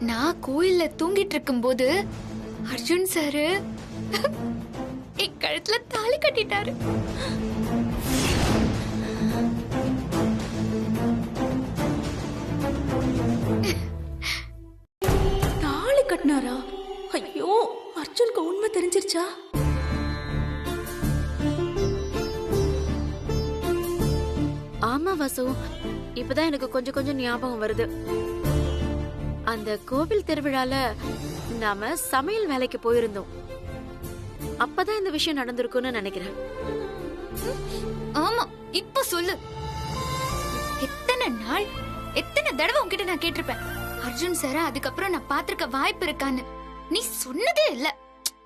நான் கோயில்ல தூங்கிட்டு இருக்கும்போது அர்ஜுன் சாரு என் கழுத்துல தாலி கட்டிட்டாரு. தாலி கட்டினாரா? ஐயோ, அர்ஜுனுக்கு உண்மை தெரிஞ்சிருச்சா? ஆமா வாசு, இப்பதான் எனக்கு கொஞ்சம் கொஞ்சம் ஞாபகம் வருது. அந்த கோவில் திருவிழால நாம சமையல் வேலைக்கு போயிருந்தோம். அப்பதான் இந்த விஷயம் நடந்திருக்கும்னு நினைக்கிறேன். ஆமா, இப்ப சொல்லு. எத்தனை நாள், எத்தனை தடவை உன்கிட்ட நான் கேட்டிருப்பேன் அர்ஜுன் சார அதுக்கப்புறம் நான் பாத்திருக்க வாய்ப்பு இருக்கான்னு. நீ சொன்னதே இல்ல.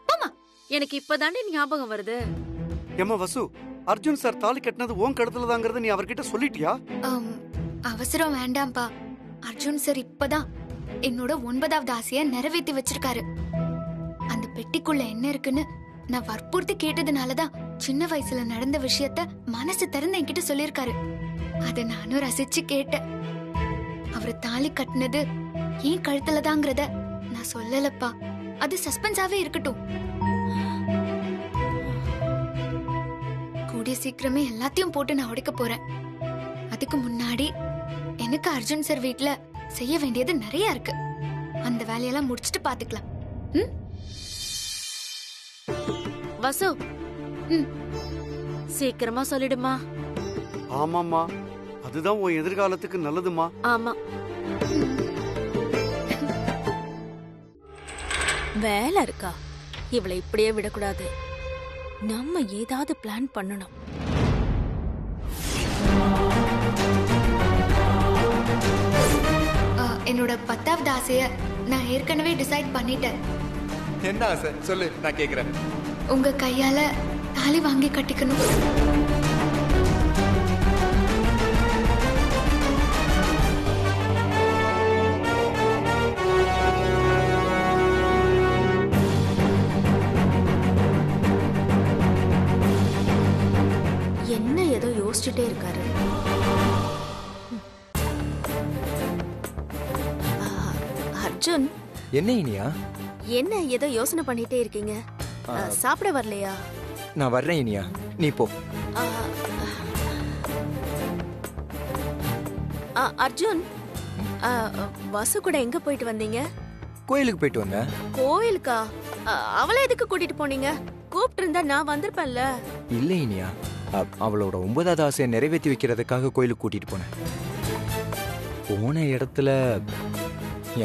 போமா. எனக்கு இப்பதானே ஞாபகம் வருது. ஏமா வசு, அர்ஜுன் சார் தாலி கட்டினது உன் கடத்துல தாங்கிறத நீ அவர்கிட்ட சொல்லிட்டியா? அவசரம் வேண்டாம்பா. அர்ஜுன் சார் இப்பதான் என்னோட 9வது ஆசைய நிறைவேற்றி வச்சிருக்காரு. அந்த பெட்டிக்குள்ள என்ன இருக்குன்னு நான் வற்புறுத்தி கேட்டதுனாலதான் சின்ன வயசுல நடந்த விஷயத்த மனசு திறந்து என்கிட்ட சொல்லிருக்காரு. அத நானும் ரசிச்சு கேட்டேன். அவரு தாலி கட்டினது ஏன் கழுத்துலதாங்கிறத நான் சொல்லலப்பா. அது சஸ்பென்ஸாவே இருக்கட்டும். கூடிய சீக்கிரமே எல்லாத்தையும் போட்டு நான் உடைக்க போறேன். அதுக்கு முன்னாடி எனக்கு அர்ஜுன் சார் வீட்ல செய்ய வேண்டியது நிறைய இருக்கு. அந்த வேலையெல்லாம் முடிச்சிட்டு பாத்துக்கலாம். வாசு, சீக்கிரமா சொல்லிடுமா. ஆமாம்மா, அதுதான் உன் எதிர்காலத்துக்கு நல்லதுமா. ஆமா. வேலை இருக்கா? இவளை இப்படியே விடக்கூடாது. நம்ம ஏதாவது பிளான் பண்ணணும். என்னோட 10வது ஆசைய நான் ஏற்கனவே டிசைட் பண்ணிட்டேன். என்ன ஆசை சொல்லு, நான் கேக்குறேன். உங்க கையால தாலி வாங்கி கட்டிக்கணும். என்ன ஏதோ யோசிச்சுட்டே இருக்காரு. அர்ஜுன், என்ன இனியா? என்ன ஏதோ யோசனை பண்ணிட்டே இருக்கீங்க? சாப்பிட வரலையா? நான் வர்றேன் இனியா, நீ போ. அர்ஜுன், வசு கூட எங்க போயிட்டு வந்தீங்க? கோயிலுக்கு போயிட்டு வந்தேன். கோயிலுக்கா? அவளை எதுக்கு கூட்டிட்டு போனீங்க? கூப்பிட்டு இருந்தா நான் வந்திருப்பேன்ல. இல்ல இனியா, அவளோட 9வது ஆசையை நிறைவேற்றி வைக்கிறதுக்காக கோயிலுக்கு கூட்டிட்டு போனேன். போன இடத்துல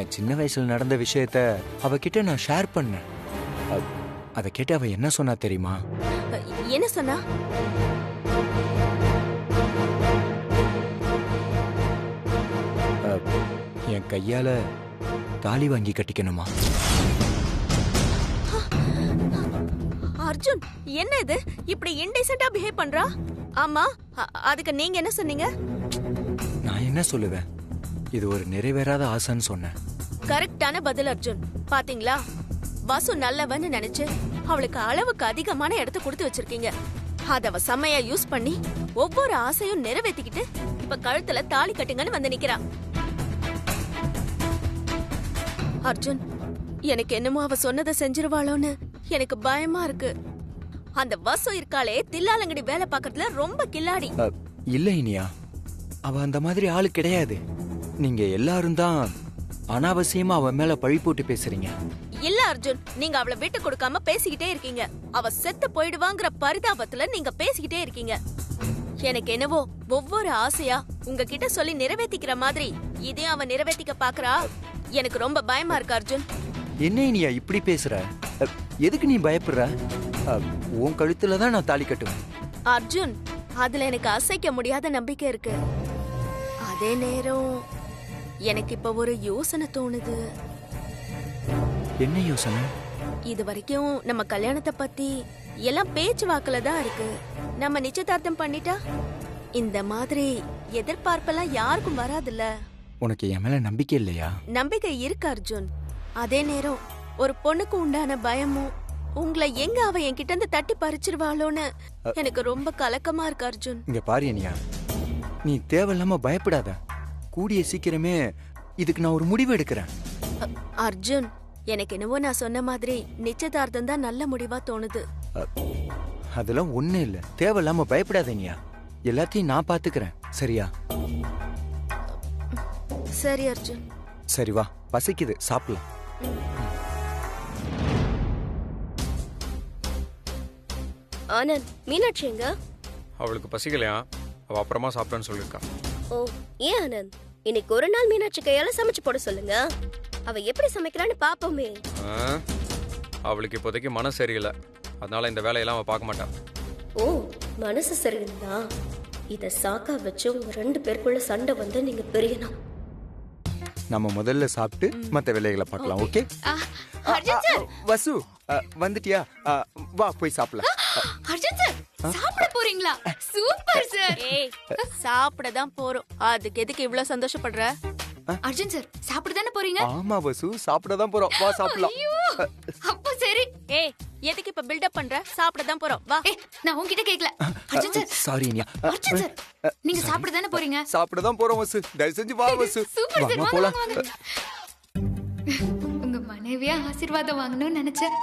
என் சின்ன வயசுல நடந்த விஷயத்த அவகிட்ட நான் ஷேர் பண்ணேன். அதை கேட்டு அவ என்ன சொன்னா தெரியுமா? என்ன சொன்னா? என் கையால தாலி வாங்கி கட்டிக்கணுமா. அர்ஜுன், என்ன இது இப்படி இன்டீசென்ட்டா பிஹேவ் பண்றா? ஆமா, அதுக்கு நீங்க என்ன சொன்னீங்க? நான் என்ன சொல்லுவேன், இது ஒரு நிறைவேறாத ஆசைன்னு சொன்னேன். கரெக்டான பதில் அர்ஜுன். பாத்தீங்களா, வசு நல்லவன்னு நினைச்சு அவளுக்கு அளவுக்கு அதிகமான இடத்த கொடுத்து வச்சிருக்கீங்க. அத அவ செம்மையா யூஸ் பண்ணி ஒவ்வொரு ஆசையும் நிறைவேற்றிக்கிட்டு இப்ப கழுத்துல தாலி கட்டுங்கன்னு வந்து நிக்கிறா. அர்ஜுன், எனக்கு என்னமோ அவ சொன்னதை செஞ்சிருவாளோன்னு எனக்கு பயமா இருக்கு. அந்த வசு இருக்காளே, தில்லாலங்கடி வேலை பாக்கிறதுல ரொம்ப கில்லாடி. இல்ல இனியா, அவ அந்த மாதிரி ஆளு கிடையாது. நீங்க எல்லாரும் தான் அனாவசியமா அவ மேல பழி போட்டு பேசுறீங்க. இல்ல அர்ஜுன், நீங்க அவளை விட்டு கொடுக்காம பேசிக்கிட்டே இருக்கீங்க. அவ செத்து போயிடுவாங்கிற பரிதாபத்துல நீங்க பேசிக்கிட்டே இருக்கீங்க. எனக்கு என்னவோ ஒவ்வொரு ஆசையா உங்ககிட்ட சொல்லி நிறைவேற்றிக்கிற மாதிரி இதே அவ நிறைவேற்றிக்க பாக்குறா. எனக்கு ரொம்ப பயமா இருக்கு அர்ஜுன். என்ன இனியா இப்படி பேசுற? எதுக்கு நீ பயப்படுற? உன் கழுத்துல தான் நான் தாலி கட்டுவேன். அர்ஜுன், அதுல எனக்கு அசைக்க முடியாத நம்பிக்கை இருக்கு. அதே நேரம் எனக்கு இப்ப ஒரு யோசனை தோணுது. என்ன யோசனை? இது வரைக்கும் நம்ம கல்யாணத்தை பத்தி எல்லாம் பேச்சு வாக்குல தான் இருக்கு. நம்ம நிச்சயதார்த்தம் பண்ணிட்டா இந்த மாதிரி எதிர்பார்ப்பெல்லாம் யாருக்கும் வராதுல்ல. உனக்கு என் மேல நம்பிக்கை இல்லையா? நம்பிக்கை இருக்கு அர்ஜுன். அதே நேரம் ஒரு பொண்ணுக்கு உண்டான பயமும், உங்களை எங்க அவ என்கிட்ட இருந்து தட்டி பறிச்சிருவாளோன்னு எனக்கு ரொம்ப கலக்கமா இருக்கு அர்ஜுன். இங்க பாரு அனியா, நீ தேவையில்லாம பயப்படாத. கூடிய சீக்கிரமே இதுக்கு நான் ஒரு முடிவு எடுக்கிறேன். அர்ஜுன், எனக்கு என்னவோ நான் சொன்ன மாதிரி நிச்சயதார்த்தம் தான் நல்ல முடிவா தோணுது. அதெல்லாம் ஒண்ணும் இல்ல, தேவையில்லாம பயப்படாதீங்கயா. எல்லாத்தையும் நான் பாத்துக்கிறேன், சரியா? சரி அர்ஜுன். சரி வா, பசிக்குது, சாப்பிடலாம். ஆனந்த், மீனாட்சி எங்க? அவளுக்கு பசிக்கலையா, அவ அப்புறமா சாப்பிட்டேன்னு சொல்லியிருக்கா. ஓ, ஏன் ஆனந்த்? இன்னைக்கு ஒரு நாள் மீனாட்சி கையால சமைச்சு போட சொல்லுங்க. அவ எப்படி சமைக்கிறான்னு பாப்போமே. அவளுக்கு இப்போதைக்கு மனசு சரியில்லை, அதனால இந்த வேலையெல்லாம் அவ பார்க்க மாட்டான். ஓ, மனசு சரியில்லையா? இத சாக்கா வச்சு உங்க 2 பேருக்குள்ள சண்டை வந்து நீங்க பிரியணும். நம்ம முதல்ல சாப்பிட்டு மத்த வேலைகளை பார்க்கலாம், ஓகே? அர்ஜுன் சார், வசு வந்துட்டியா? வா போய் சாப்பிடலாம். அர்ஜுன் சார், சாப்பிட போறீங்களா? Super sir. ஏய், சாப்பிட தான் போறோம், அதுக்கு எதுக்கு இவ்ளோ சந்தோஷப்படுற? அர்ஜுன் சார், சாப்பிட தானே போறீங்க? ஆமா வசு, சாப்பிட தான் போறோம், வா சாப்பிடலாம். ஐயோ, அப்போ சரி. ஏய், எதுக்கு இப்ப பில்டப் பண்ற? சாப்பிட தான் போறோம், வா. ஏய், நான் உன்கிட்ட கேக்கல. Arjun sir, sorry Iniya. Arjun sir, நீங்க சாப்பிட தானே போறீங்க? சாப்பிட தான் போறோம் வசு, தயவு செஞ்சு வா வசு. சூப்பர் சார், வாங்க வாங்க போலாம். வாங்க. உங்க மனைவியா ஆசீர்வாதம் வாங்கணும்னு நினைச்சேன்.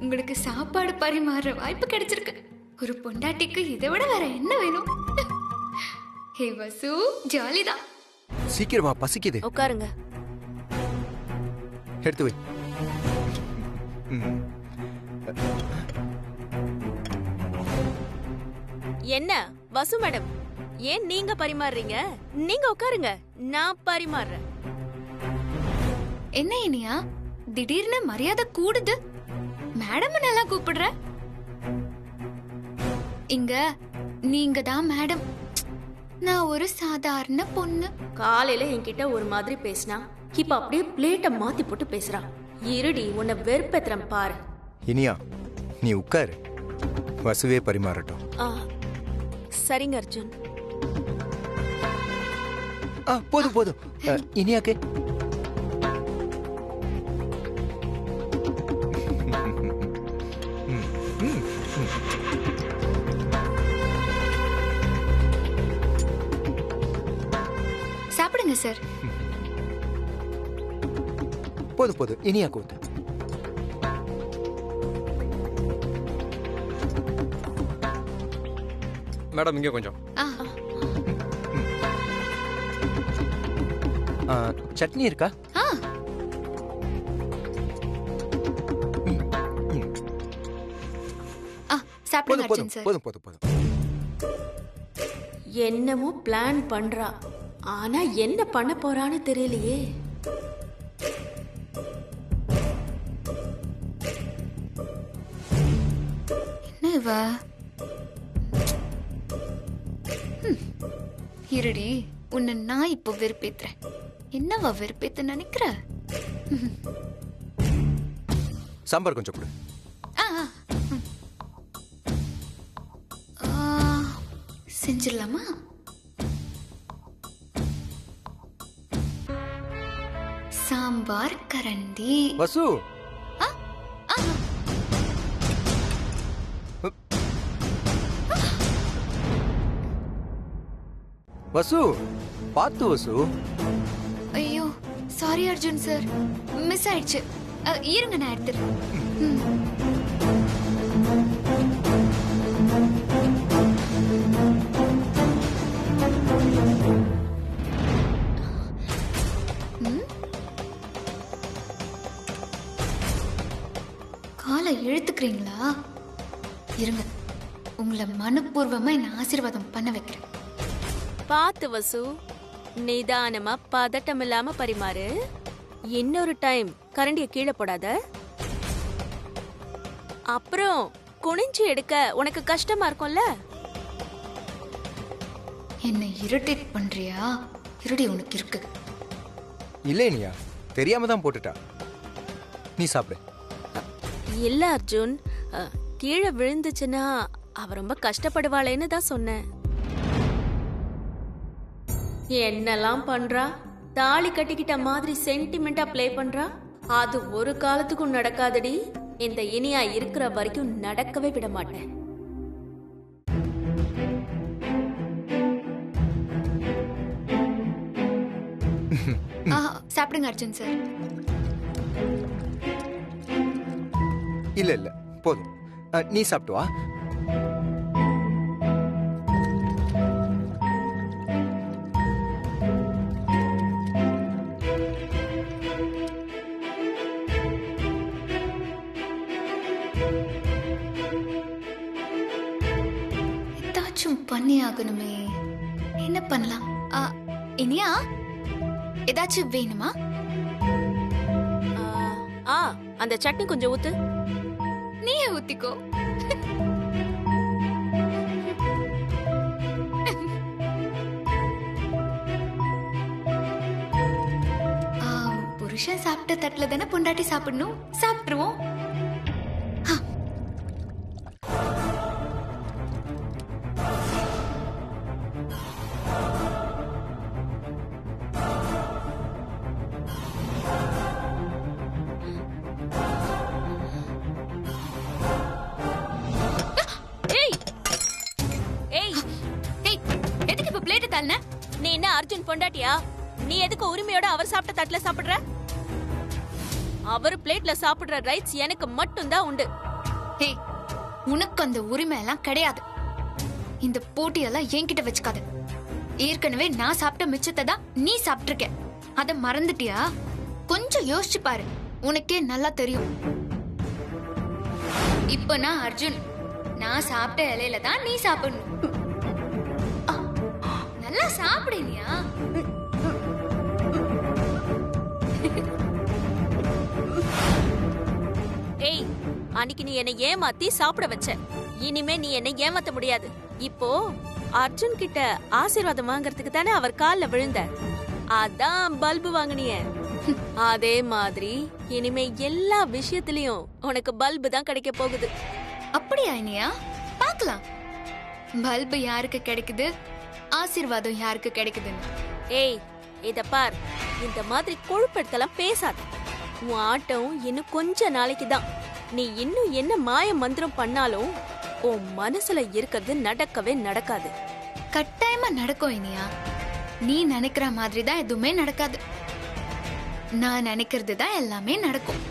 உங்களுக்கு சாப்பாடு பரிமாற வாய்ப்பு கிடைச்சிருக்கு. ஒரு பொண்டாட்டிக்கு இதை விட வேற என்ன வேணும்? ஹே வசு, ஜாலிதான். சீக்கிரம் வா, பசிக்குது. உட்காருங்க. எடுத்து வை. என்ன வசு மேடம், ஏன் நீங்க பரிமாறுறீங்க? நீங்க உட்காருங்க, நான் பரிமாறுறேன். என்ன இனியா, திடீர்னு மரியாதை கூடுது. மேடம் நல்லா கூப்பிடுற. இங்க நீங்க தான் மேடம், நான் ஒரு சாதாரண பொண்ணு. காலையில என்கிட்ட ஒரு மாதிரி பேசினா, இப்ப அப்படியே பிளேட்டை மாத்தி போட்டு பேசுறா. இருடி, உன்னை வெறுப்பேத்துறேன் பாரு. இனியா, நீ உட்காரு, வசுவே பரிமாறட்டும். சரிங்க அர்ஜுன். போதும் போதும். இனியாக்கு சாப்பிடுங்க சார். போதும் போதும், இனியா கூத்து. மேடம் இங்கே கொஞ்சம். சட்னி இருக்கா? சாப்பிடுங்க போதும் அர்ஜுன் சார். போதும் போதும் போதும். என்னமோ பிளான் பண்றா, ஆனா என்ன பண்ண போறான்னு தெரியலையே. என்ன இவ? இருடி, உன்னை நான் இப்போ வெறுப்பேத்துறேன். என்னவா வெறுப்பேத்த நினைக்கிற? சாம்பார் கொஞ்சம் கொடு. செஞ்சிடலாமா? சாம்பார் கரண்டி. வசு, வசு பாத்து வசு. ஐயோ, சாரி அர்ஜுன் சார், மிஸ் ஆயிடுச்சு. இருங்க, நான் எடுத்துறேன். காலை இழுத்துக்கிறீங்களா? இருங்க, உங்களை மனப்பூர்வமா என்ன ஆசீர்வாதம் பண்ண வைக்கிறேன். பாத்து வசு, நிதானமா பதட்டம் இல்லாம பரிமாறு. இன்னொரு டைம் கரண்டிய கீழே போடாத. அப்புறம் குனிஞ்சு எடுக்க உனக்கு கஷ்டமா இருக்கும்ல. என்ன இரிட்டேட் பண்றியா? இருடி, உனக்கு இருக்கு. இல்ல இனியா, தெரியாம தான் போட்டுட்டா. நீ சாப்பிடு. இல்ல அர்ஜுன், கீழே விழுந்துச்சுன்னா அவ ரொம்ப கஷ்டப்படுவாளேன்னு தான் சொன்னேன். என்னெல்லாம் பண்றா, தாலி கட்டிக்கிட்ட மாதிரி சென்டிமெண்டா ப்ளே பண்றா. அது ஒரு காலத்துக்கும் நடக்காதடி. இந்த இனியா இருக்கிற வரைக்கும் நடக்கவே விட மாட்டேன். சாப்பிடுங்க அர்ஜுன் சார். இல்ல இல்ல போதும். நீ சாப்பிட்டு வா. ஏதாச்சும் பண்ணி ஆகணுமே. என்ன பண்ணலாம்? இனியா, ஏதாச்சும் வேணுமா? அந்த சட்னி கொஞ்சம் ஊத்து. நீயே ஊத்திக்கோ. புருஷன் சாப்பிட்ட தட்டுல தானே பொண்டாட்டி சாப்பிடணும். சாப்பிட்டுருவோம். நீ என்ன அர்ஜுன் பொண்டாட்டியா? நீ எதுக்கு உரிமையோட அவர் சாப்பிட்ட தட்டுல சாப்பிடுற? அவர் பிளேட்ல சாப்பிடுற ரைட்ஸ் எனக்கு மட்டும் தான் உண்டு. ஹே, உனக்கு அந்த உரிமை எல்லாம் கிடையாது. இந்த போட்டியெல்லாம் என்கிட்ட வச்சுக்காத. ஏற்கனவே நான் சாப்பிட்ட மிச்சத்தை தான் நீ சாப்பிட்டிருக்க. அத மறந்துட்டியா? கொஞ்சம் யோசிச்சு பாரு, உனக்கே நல்லா தெரியும். இப்ப நான் அர்ஜுன், நான் சாப்பிட்ட இலையில தான் நீ சாப்பிடணும். நல்லா சாப்பிடுனியா? ஏய், அன்னைக்கு நீ என்னை ஏமாத்தி சாப்பிட வச்ச. இனிமே நீ என்னை ஏமாத்த முடியாது. இப்போ அர்ஜுன் கிட்ட ஆசீர்வாதம் வாங்குறதுக்கு தானே அவர் கால்ல விழுந்த. அதான் பல்பு வாங்கினிய. அதே மாதிரி இனிமே எல்லா விஷயத்திலயும் உனக்கு பல்பு தான் கிடைக்க போகுது. அப்படியா இனியா? பார்க்கலாம் பல்பு யாருக்கு கிடைக்குது, ஆசீர்வாதம் யாருக்கு கிடைக்குதுன்னு. ஏய், இத பார், இந்த மாதிரி கொழுப்படுத்தலாம் பேசாத. உன் ஆட்டம் இன்னும் கொஞ்ச நாளைக்கு தான். நீ இன்னும் என்ன மாய மந்திரம் பண்ணாலும் உன் மனசுல இருக்கிறது நடக்கவே நடக்காது. கட்டாயமா நடக்கும் இனியா. நீ நினைக்கிற மாதிரி தான் எதுவுமே நடக்காது. நான் நினைக்கிறது தான் எல்லாமே நடக்கும்.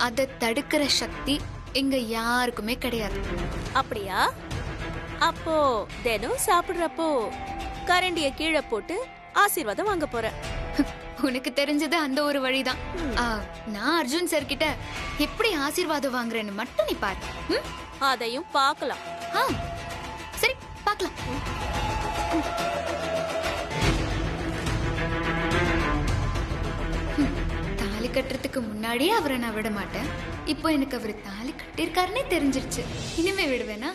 அதை தடுக்கிற சக்தி இங்க யாருக்குமே கிடையாது. அப்படியா? அப்போ தினம் சாப்பிடுறப்போ கரண்டிய கீழே போட்டு ஆசீர்வாதம் வாங்க போற. உனக்கு தெரிஞ்சது அந்த ஒரு வழிதான். நான் அர்ஜுன் சார் கிட்ட எப்படி ஆசீர்வாதம் வாங்குறேன்னு மட்டும் நீ பாரு. அதையும் பார்க்கலாம். சரி, பார்க்கலாம். தாலி கட்டுறதுக்கு முன்னாடியே அவரை நான் விட மாட்டேன். இப்போ எனக்கு அவரு தாலி கட்டிருக்காருன்னே தெரிஞ்சிருச்சு. இனிமே விடுவேனா?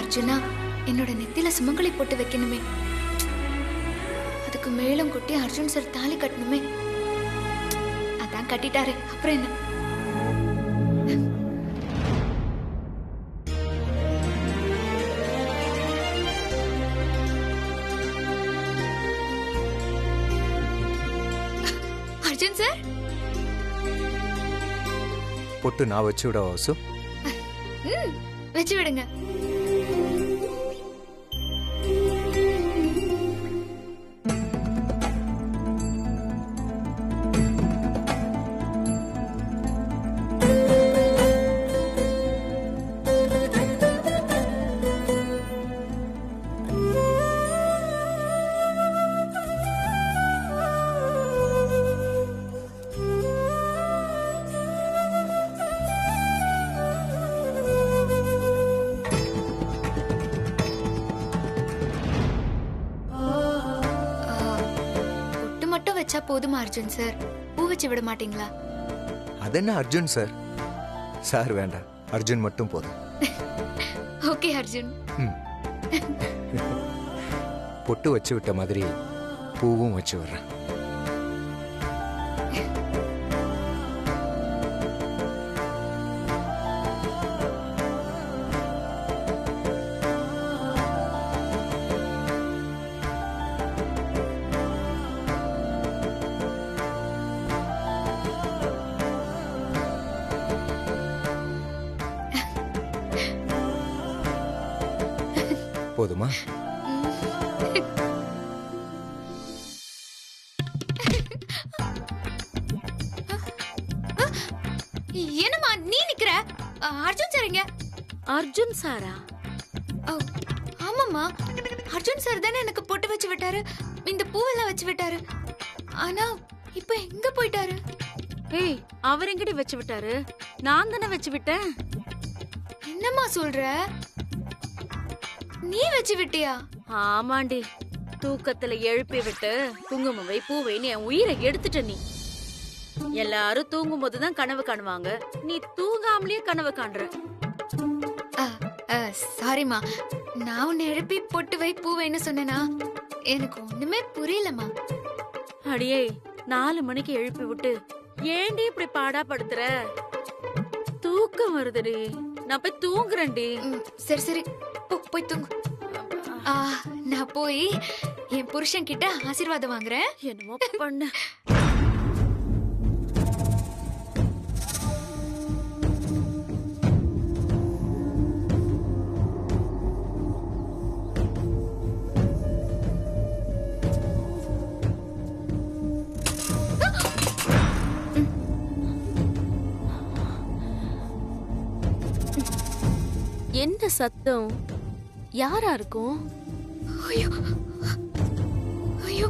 அர்ஜுனா, என்னோட நெத்தில சுமங்கலி போட்டு வைக்கணுமே. அதுக்கு மேலும் கொட்டி அர்ஜுன் சார் தாலி கட்டணுமே. அதான் கட்டிட்டாரு. அப்புறம் என்ன? அர்ஜுன் சார், பொட்டு நான் வச்சு விட வாசு. வச்சு விடுங்க. வச்சா போதுமா அர்ஜுன் சார்? பூ வச்சு விட மாட்டீங்களா? அதென்ன அர்ஜுன் சார்? சார் வேண்டாம், அர்ஜுன் மட்டும் போதும். ஓகே அர்ஜுன். ம். பொட்டு வச்சு விட்ட மாதிரி பூவும் வச்சு விடுறேன். போதுமா? என்னம்மா நீ நிக்கிற? அர்ஜுன் சார் எங்க? அர்ஜுன் சாரா? ஓ, ஆமாம்மா, அர்ஜுன் சார் தானே எனக்கு பொட்டு வச்சு விட்டாரு, இந்த பூவெல்லாம் வச்சு விட்டாரு. ஆனா இப்ப எங்க போயிட்டாரு? ஏய், அவர் எங்கடி வச்சு விட்டாரு? நான் தானே வச்சு விட்டேன். என்னம்மா சொல்ற? நீ வச்சு விட்டியா? ஆமாண்டி, தூக்கத்துல எழுப்பி விட்டு குங்குமவை பூவைன்னு என் உயிரை எடுத்துட்ட நீ. எல்லாரும் தூங்கும் போதுதான் கனவு காணுவாங்க, நீ தூங்காமலேயே கனவு காண்ற. சாரிம்மா, நான் உன்னை எழுப்பி பொட்டு வை பூவைன்னு சொன்னேனா? எனக்கு ஒண்ணுமே புரியலம்மா. அடியே, 4 மணிக்கு எழுப்பி விட்டு ஏண்டி இப்படி பாடா படுத்துற? தூக்கம் வருதுடி, நான் போய் தூங்குறேன்டி. சரி சரி, போய் தூங்கு. நான் போய் என் புருஷன் கிட்ட ஆசீர்வாதம் வாங்குறேன். என்னமோ பண்ண. என்ன சத்தம்? யாரா இருக்கும்? ஐயோ ஐயோ,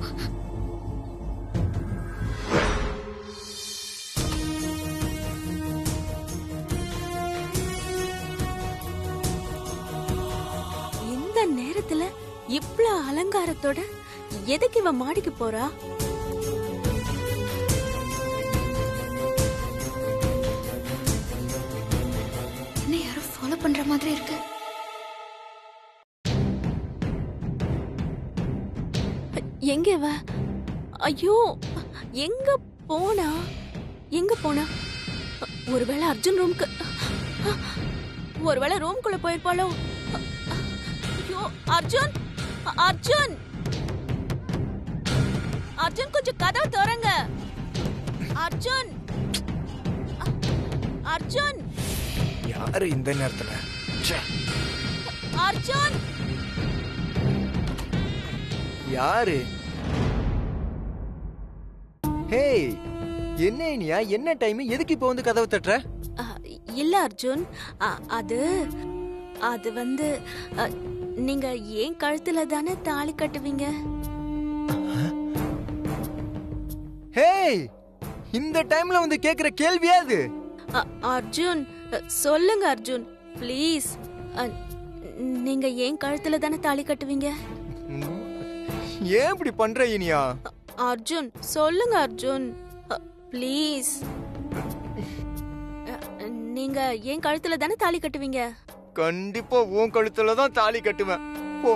இந்த நேரத்துல இவ்ளோ அலங்காரத்தோட எதுக்கு இவ மாடிக்கு போறா? என்ன யாரோ ஃபாலோ பண்ற மாதிரி இருக்கு. எங்க இவ? ஐயோ, எங்க போனா? எங்க போனா? ஒருவேளை அர்ஜுன் ரூம்க்கு, ஒருவேளை ரூம்குள்ள போயிருப்பாளோ? ஐயோ, அர்ஜுன், அர்ஜுன், அர்ஜுன், கொஞ்சம் கதவை திறங்க. அர்ஜுன், அர்ஜுன், யாரு இந்த நேரத்துல? அர்ஜுன், யாரு? ஹேய், என்ன இனியா? என்ன டைம்? எதுக்கு இப்ப வந்து கதவு தட்டுற? இல்ல அர்ஜுன், அது அது வந்து நீங்க ஏன் கழுத்துல தானே தாலி கட்டுவீங்க? ஹேய், இந்த டைம்ல வந்து கேக்குற கேள்வியா இது? அர்ஜுன், சொல்லுங்க அர்ஜுன், ப்ளீஸ். நீங்க ஏன் கழுத்துல தானே தாலி கட்டுவீங்க? ஏன் இப்படி பண்ற இனியா? அர்ஜுன், சொல்லுங்க அர்ஜுன், ப்ளீஸ். நீங்க ஏன் கழுத்துல தானே தாலி கட்டுவீங்க? கண்டிப்பா உன் கழுத்துல தான் தாலி கட்டுவேன். போ,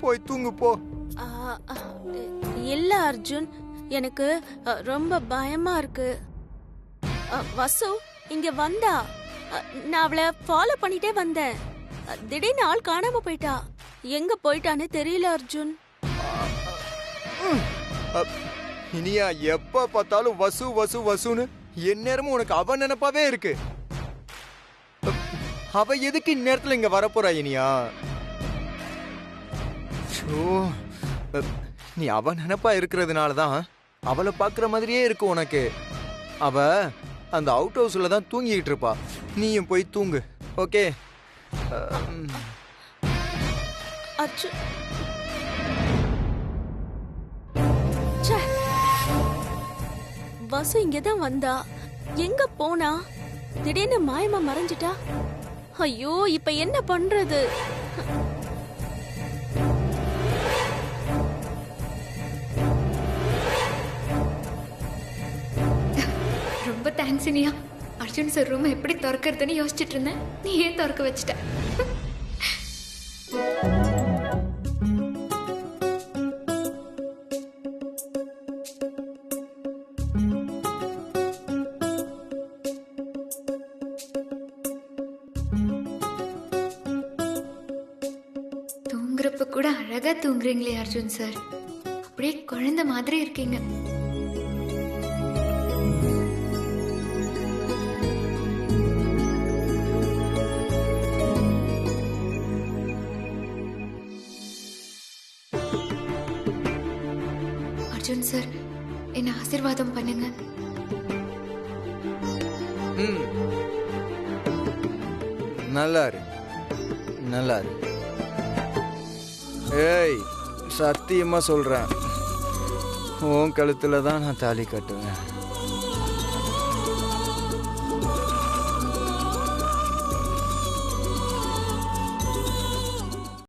போய் தூங்கு போ. இல்ல அர்ஜுன், எனக்கு ரொம்ப பயமா இருக்கு. வசு இங்க வந்தா, நான் அவளை ஃபாலோ பண்ணிட்டே வந்தேன். திடீர்னு ஆள் காணாம போயிட்டா. எங்க போயிட்டான்னு தெரியல அர்ஜுன். இனியா, எப்ப பார்த்தாலும் வசு வசு வசுன்னு எந்நேரமும் உனக்கு அவ நினைப்பாவே இருக்கு. அவ எதுக்கு இந்நேரத்துல இங்க வரப்போறா இனியா? நீ அவ நினைப்பா இருக்கிறதுனாலதான் அவளை பாக்குற மாதிரியே இருக்கு உனக்கு. அவ அந்த அவுட் ஹவுஸ்ல தான் தூங்கிட்டு இருப்பா. நீயும் போய் தூங்கு, ஓகே? அர்ஜுன், வசு இங்கதான் வந்தா, எங்க போனா? திடீர்னு மாயமா மறைஞ்சிட்டா. ஐயோ, இப்ப என்ன பண்றது? Thanks Iniya. Arjun sir room எப்படி திறக்கிறதுன்னு யோசிச்சுட்டு இருந்தேன், நீ ஏன் திறக்க வச்சிட்ட. தூங்குறப்ப கூட அழகா தூங்குறீங்களே அர்ஜுன் சார், அப்படியே குழந்தை மாதிரி இருக்கீங்க. அர்ஜுன் சார், என்ன ஆசீர்வாதம் பண்ணுங்க. நல்லா இரு, நல்லா இரு. ஏய், சத்தியமா சொல்றேன், உன் கழுத்துல தான் நான் தாலி கட்டுவேன்.